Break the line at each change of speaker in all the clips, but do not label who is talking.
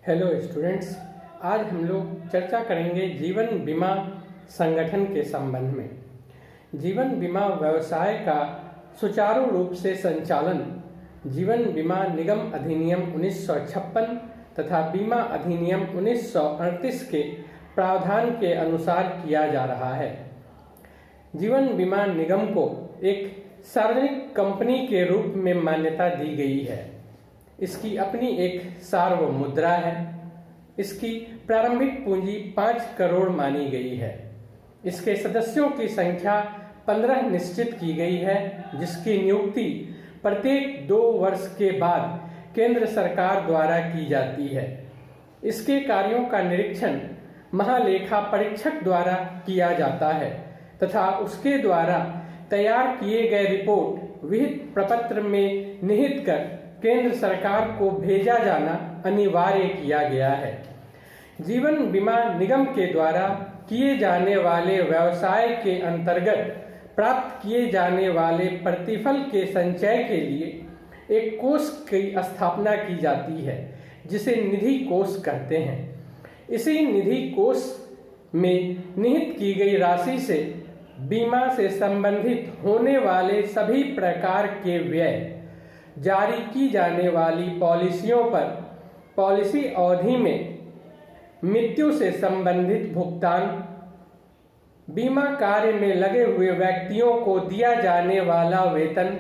Hello students, आज हम लोग चर्चा करेंगे जीवन बीमा संगठन के संबंध में। जीवन बीमा व्यवसाय का सुचारू रूप से संचालन जीवन बीमा निगम अधिनियम 1956 तथा बीमा अधिनियम 1938 के प्रावधान के अनुसार किया जा रहा है। जीवन बीमा निगम को एक सार्वजनिक कंपनी के रूप में मान्यता दी गई है। इसकी अपनी एक सार्वभौम मुद्रा है। इसकी प्रारंभिक पूंजी 5 करोड़ मानी गई है। इसके सदस्यों की संख्या 15 निश्चित की गई है, जिसकी नियुक्ति प्रत्येक 2 वर्ष के बाद केंद्र सरकार द्वारा की जाती है। इसके कार्यों का निरीक्षण महालेखा परीक्षक द्वारा किया जाता है तथा उसके द्वारा तैयार किए गए रिपोर्ट विहित प्रपत्र में निहित कर केंद्र सरकार को भेजा जाना अनिवार्य किया गया है। जीवन बीमा निगम के द्वारा किए जाने वाले व्यवसाय के अंतर्गत प्राप्त किए जाने वाले प्रतिफल के संचय के लिए एक कोष की स्थापना की जाती है, जिसे निधि कोष कहते हैं। इसी निधि कोष में निहित की गई राशि से बीमा से संबंधित होने वाले सभी प्रकार के व्यय, जारी की जाने वाली पॉलिसियों पर पॉलिसी अवधि में मृत्यु से संबंधित भुगतान, बीमा कार्य में लगे हुए व्यक्तियों को दिया जाने वाला वेतन,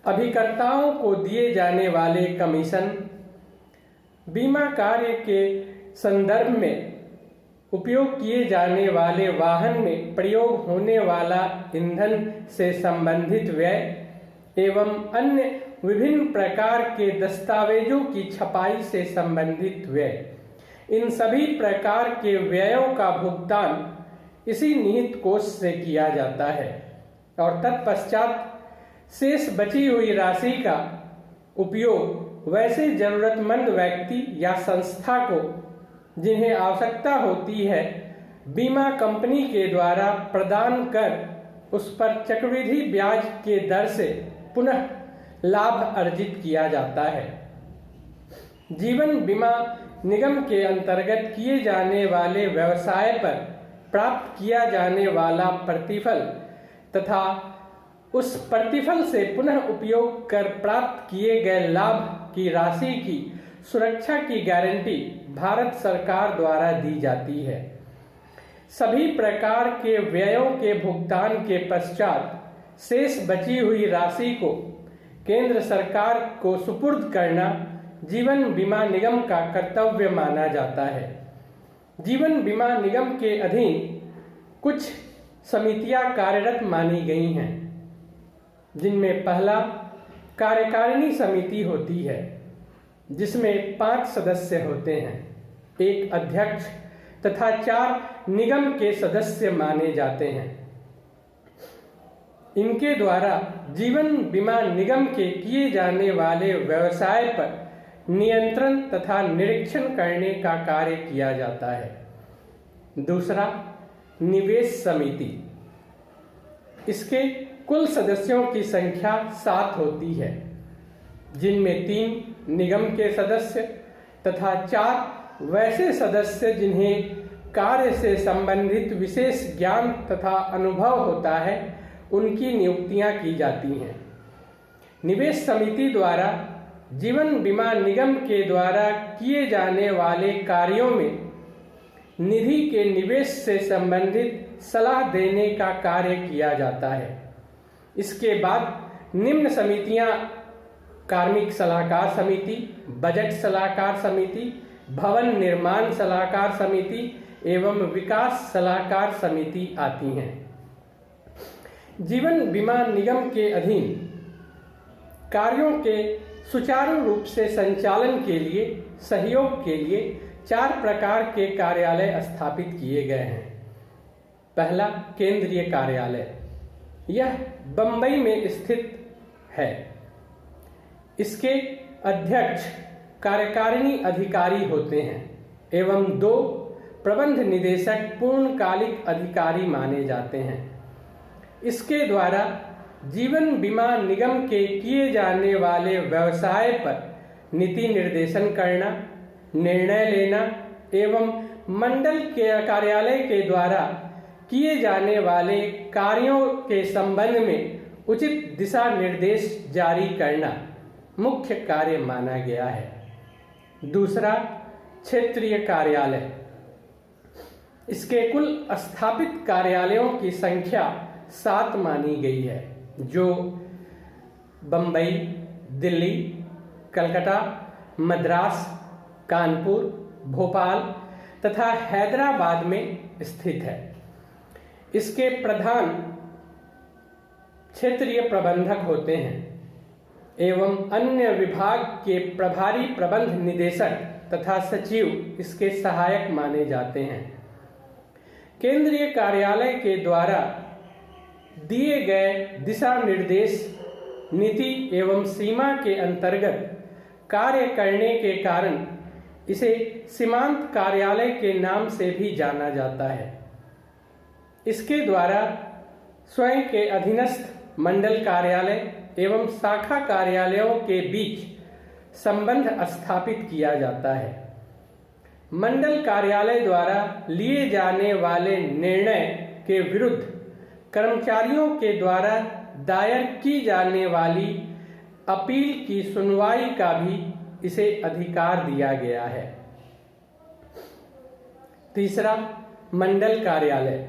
अभिकर्ताओं को दिए जाने वाले कमीशन, बीमा कार्य के संदर्भ में उपयोग किए जाने वाले वाहन में प्रयोग होने वाला ईंधन से संबंधित व्यय एवं अन्य विभिन्न प्रकार के दस्तावेजों की छपाई से संबंधित व्यय, इन सभी प्रकार के व्ययों का भुगतान इसी निहित कोष से किया जाता है और तत्पश्चात शेष बची हुई राशि का उपयोग वैसे जरूरतमंद व्यक्ति या संस्था को जिन्हें आवश्यकता होती है बीमा कंपनी के द्वारा प्रदान कर उस पर चक्रवृद्धि ब्याज के दर से पुनः लाभ अर्जित किया जाता है। जीवन बीमा निगम के अंतर्गत किए जाने वाले व्यवसाय पर प्राप्त किया जाने वाला प्रतिफल तथा उस प्रतिफल से पुनः उपयोग कर प्राप्त किए गए लाभ की राशि की सुरक्षा की गारंटी भारत सरकार द्वारा दी जाती है। सभी प्रकार के व्ययों के भुगतान के पश्चात शेष बची हुई राशि को केंद्र सरकार को सुपुर्द करना जीवन बीमा निगम का कर्तव्य माना जाता है। जीवन बीमा निगम के अधीन कुछ समितियां कार्यरत मानी गई हैं, जिनमें पहला कार्यकारिणी समिति होती है, जिसमें 5 सदस्य होते हैं, एक अध्यक्ष तथा 4 निगम के सदस्य माने जाते हैं। इनके द्वारा जीवन बीमा निगम के किए जाने वाले व्यवसाय पर नियंत्रण तथा निरीक्षण करने का कार्य किया जाता है। दूसरा, निवेश समिति। इसके कुल सदस्यों की संख्या 7 होती है, जिनमें 3 निगम के सदस्य तथा 4 वैसे सदस्य जिन्हें कार्य से संबंधित विशेष ज्ञान तथा अनुभव होता है, उनकी नियुक्तियां की जाती हैं। निवेश समिति द्वारा जीवन बीमा निगम के द्वारा किए जाने वाले कार्यों में निधि के निवेश से संबंधित सलाह देने का कार्य किया जाता है। इसके बाद निम्न समितियां कार्मिक सलाहकार समिति, बजट सलाहकार समिति, भवन निर्माण सलाहकार समिति एवं विकास सलाहकार समिति आती हैं। जीवन बीमा निगम के अधीन कार्यों के सुचारू रूप से संचालन के लिए सहयोग के लिए 4 प्रकार के कार्यालय स्थापित किए गए हैं। पहला, केंद्रीय कार्यालय। यह बंबई में स्थित है। इसके अध्यक्ष कार्यकारिणी अधिकारी होते हैं एवं 2 प्रबंध निदेशक पूर्णकालिक अधिकारी माने जाते हैं। इसके द्वारा जीवन बीमा निगम के किए जाने वाले व्यवसाय पर नीति निर्देशन करना, निर्णय लेना एवं मंडल के कार्यालय के द्वारा किए जाने वाले कार्यों के संबंध में उचित दिशा निर्देश जारी करना मुख्य कार्य माना गया है। दूसरा, क्षेत्रीय कार्यालय। इसके कुल स्थापित कार्यालयों की संख्या 7 मानी गई है, जो बंबई, दिल्ली, कलकत्ता, मद्रास, कानपुर, भोपाल तथा हैदराबाद में स्थित है। इसके प्रधान क्षेत्रीय प्रबंधक होते हैं एवं अन्य विभाग के प्रभारी प्रबंध निदेशक तथा सचिव इसके सहायक माने जाते हैं। केंद्रीय कार्यालय के द्वारा दिए गए दिशा निर्देश, नीति एवं सीमा के अंतर्गत कार्य करने के कारण इसे सीमांत कार्यालय के नाम से भी जाना जाता है। इसके द्वारा स्वयं के अधीनस्थ मंडल कार्यालय एवं शाखा कार्यालयों के बीच संबंध स्थापित किया जाता है। मंडल कार्यालय द्वारा लिए जाने वाले निर्णय के विरुद्ध कर्मचारियों के द्वारा दायर की जाने वाली अपील की सुनवाई का भी इसे अधिकार दिया गया है। तीसरा, मंडल कार्यालय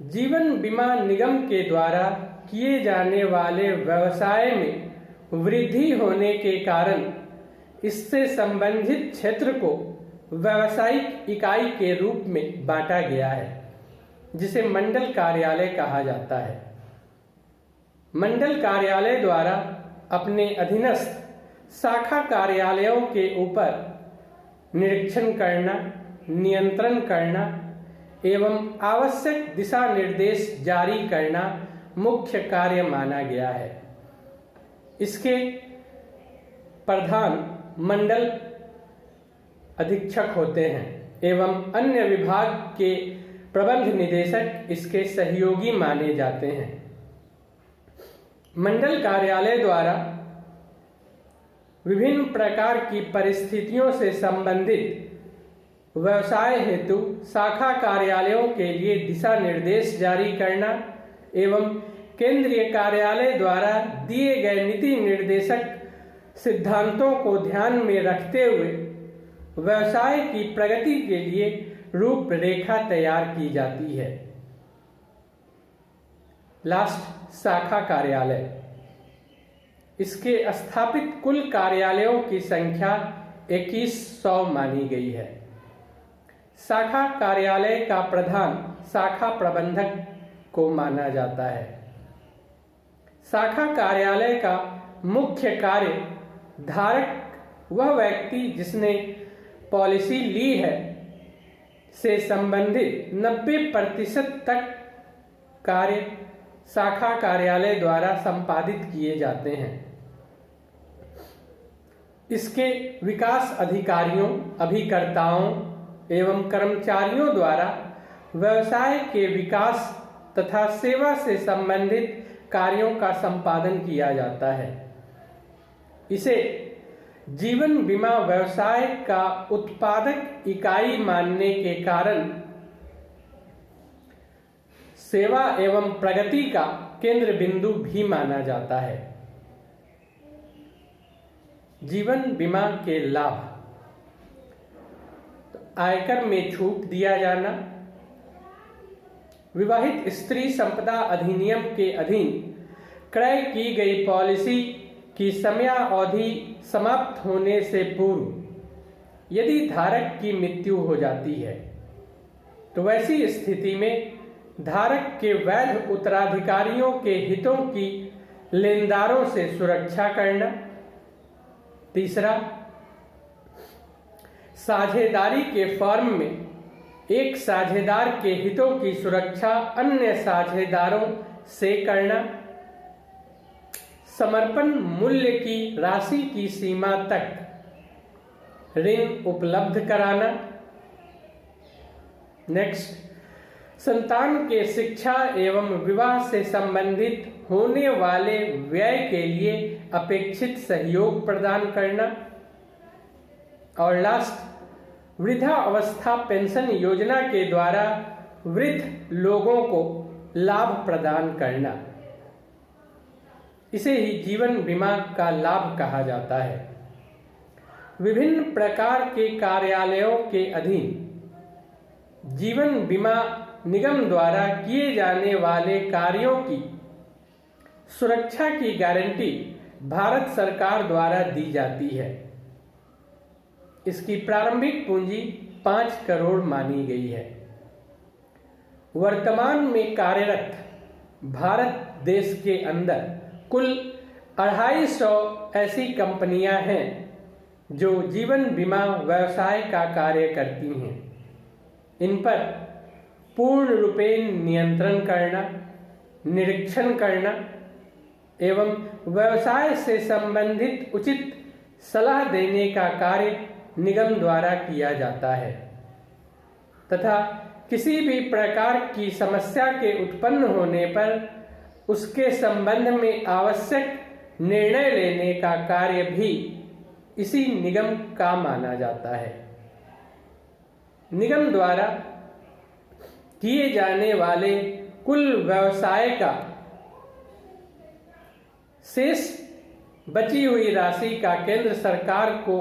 जीवन बीमा निगम के द्वारा किए जाने वाले व्यवसाय में वृद्धि होने के कारण इससे संबंधित क्षेत्र को व्यावसायिक इकाई के रूप में बांटा गया है, जिसे मंडल कार्यालय कहा जाता है। मंडल कार्यालय द्वारा अपने अधीनस्थ शाखा कार्यालयों के ऊपर निरीक्षण करना, नियंत्रण करना एवं आवश्यक दिशा निर्देश जारी करना मुख्य कार्य माना गया है। इसके प्रधान मंडल अधीक्षक होते हैं एवं अन्य विभाग के प्रबंध निदेशक इसके सहयोगी माने जाते हैं। मंडल कार्यालय द्वारा विभिन्न प्रकार की परिस्थितियों से संबंधित व्यवसाय हेतु शाखा कार्यालयों के लिए दिशा निर्देश जारी करना एवं केंद्रीय कार्यालय द्वारा दिए गए नीति निर्देशक सिद्धांतों को ध्यान में रखते हुए व्यवसाय की प्रगति के लिए रूपरेखा तैयार की जाती है। लास्ट, शाखा कार्यालय। इसके स्थापित कुल कार्यालयों की संख्या 2100 मानी गई है। शाखा कार्यालय का प्रधान शाखा प्रबंधक को माना जाता है। शाखा कार्यालय का मुख्य कार्य धारक वह व्यक्ति जिसने पॉलिसी ली है से संबंधित 90% तक कार्य शाखा कार्यालय द्वारा संपादित किए जाते हैं। इसके विकास अधिकारियों, अभिकर्ताओं एवं कर्मचारियों द्वारा व्यवसाय के विकास तथा सेवा से संबंधित कार्यों का संपादन किया जाता है। इसे जीवन बीमा व्यवसाय का उत्पादक इकाई मानने के कारण सेवा एवं प्रगति का केंद्र बिंदु भी माना जाता है। जीवन बीमा के लाभ: आयकर में छूट दिया जाना, विवाहित स्त्री संपदा अधिनियम के अधीन क्रय की गई पॉलिसी की समयावधि समाप्त होने से पूर्व यदि धारक की मृत्यु हो जाती है तो वैसी स्थिति में धारक के वैध उत्तराधिकारियों के हितों की लेनदारों से सुरक्षा करना। तीसरा, साझेदारी के फर्म में एक साझेदार के हितों की सुरक्षा अन्य साझेदारों से करना। समर्पण मूल्य की राशि की सीमा तक ऋण उपलब्ध कराना। नेक्स्ट, संतान के शिक्षा एवं विवाह से संबंधित होने वाले व्यय के लिए अपेक्षित सहयोग प्रदान करना। और लास्ट वृद्धा अवस्था पेंशन योजना के द्वारा वृद्ध लोगों को लाभ प्रदान करना। इसे ही जीवन बीमा का लाभ कहा जाता है। विभिन्न प्रकार के कार्यालयों के अधीन जीवन बीमा निगम द्वारा किए जाने वाले कार्यों की सुरक्षा की गारंटी भारत सरकार द्वारा दी जाती है। इसकी प्रारंभिक पूंजी 5 करोड़ मानी गई है। वर्तमान में कार्यरत भारत देश के अंदर कुल 250 ऐसी कंपनियां हैं जो जीवन बीमा व्यवसाय का कार्य करती हैं। इन पर पूर्ण रूपेण नियंत्रण करना, निरीक्षण करना एवं व्यवसाय से संबंधित उचित सलाह देने का कार्य निगम द्वारा किया जाता है तथा किसी भी प्रकार की समस्या के उत्पन्न होने पर उसके संबंध में आवश्यक निर्णय लेने का कार्य भी इसी निगम का माना जाता है। निगम द्वारा किए जाने वाले कुल व्यवसाय का शेष बची हुई राशि का केंद्र सरकार को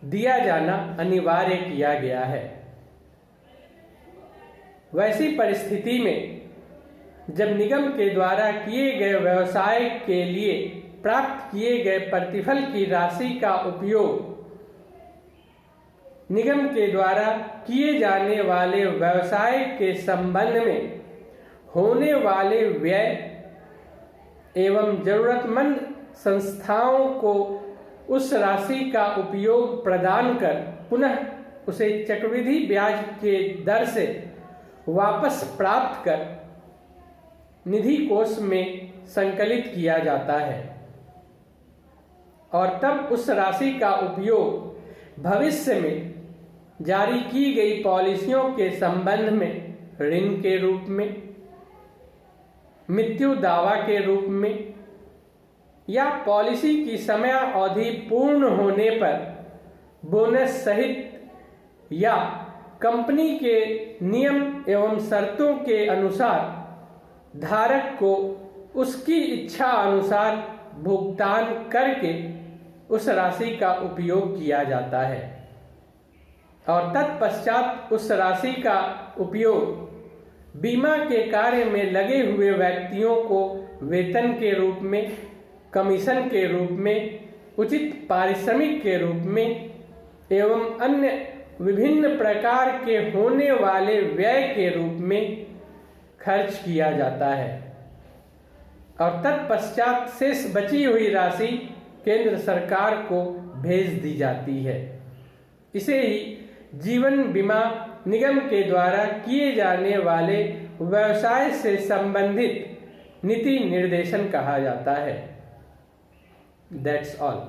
दिया जाना अनिवार्य किया गया है। वैसी परिस्थिति में जब निगम के द्वारा किए गए व्यवसाय के लिए प्राप्त किए गए प्रतिफल की राशि का उपयोग निगम के द्वारा किए जाने वाले व्यवसाय के संबंध में होने वाले व्यय एवं जरूरतमंद संस्थाओं को उस राशि का उपयोग प्रदान कर पुनः उसे चक्रवृद्धि ब्याज के दर से वापस प्राप्त कर निधि कोष में संकलित किया जाता है और तब उस राशि का उपयोग भविष्य में जारी की गई पॉलिसियों के संबंध में ऋण के रूप में, मृत्यु दावा के रूप में या पॉलिसी की समय अवधि पूर्ण होने पर बोनस सहित या कंपनी के नियम एवं शर्तों के अनुसार धारक को उसकी इच्छा अनुसार भुगतान करके उस राशि का उपयोग किया जाता है और तत्पश्चात उस राशि का उपयोग बीमा के कार्य में लगे हुए व्यक्तियों को वेतन के रूप में, कमीशन के रूप में, उचित पारिश्रमिक के रूप में एवं अन्य विभिन्न प्रकार के होने वाले व्यय के रूप में खर्च किया जाता है और तत्पश्चात शेष बची हुई राशि केंद्र सरकार को भेज दी जाती है। इसे ही जीवन बीमा निगम के द्वारा किए जाने वाले व्यवसाय से संबंधित नीति निर्देशन कहा जाता है। That's all.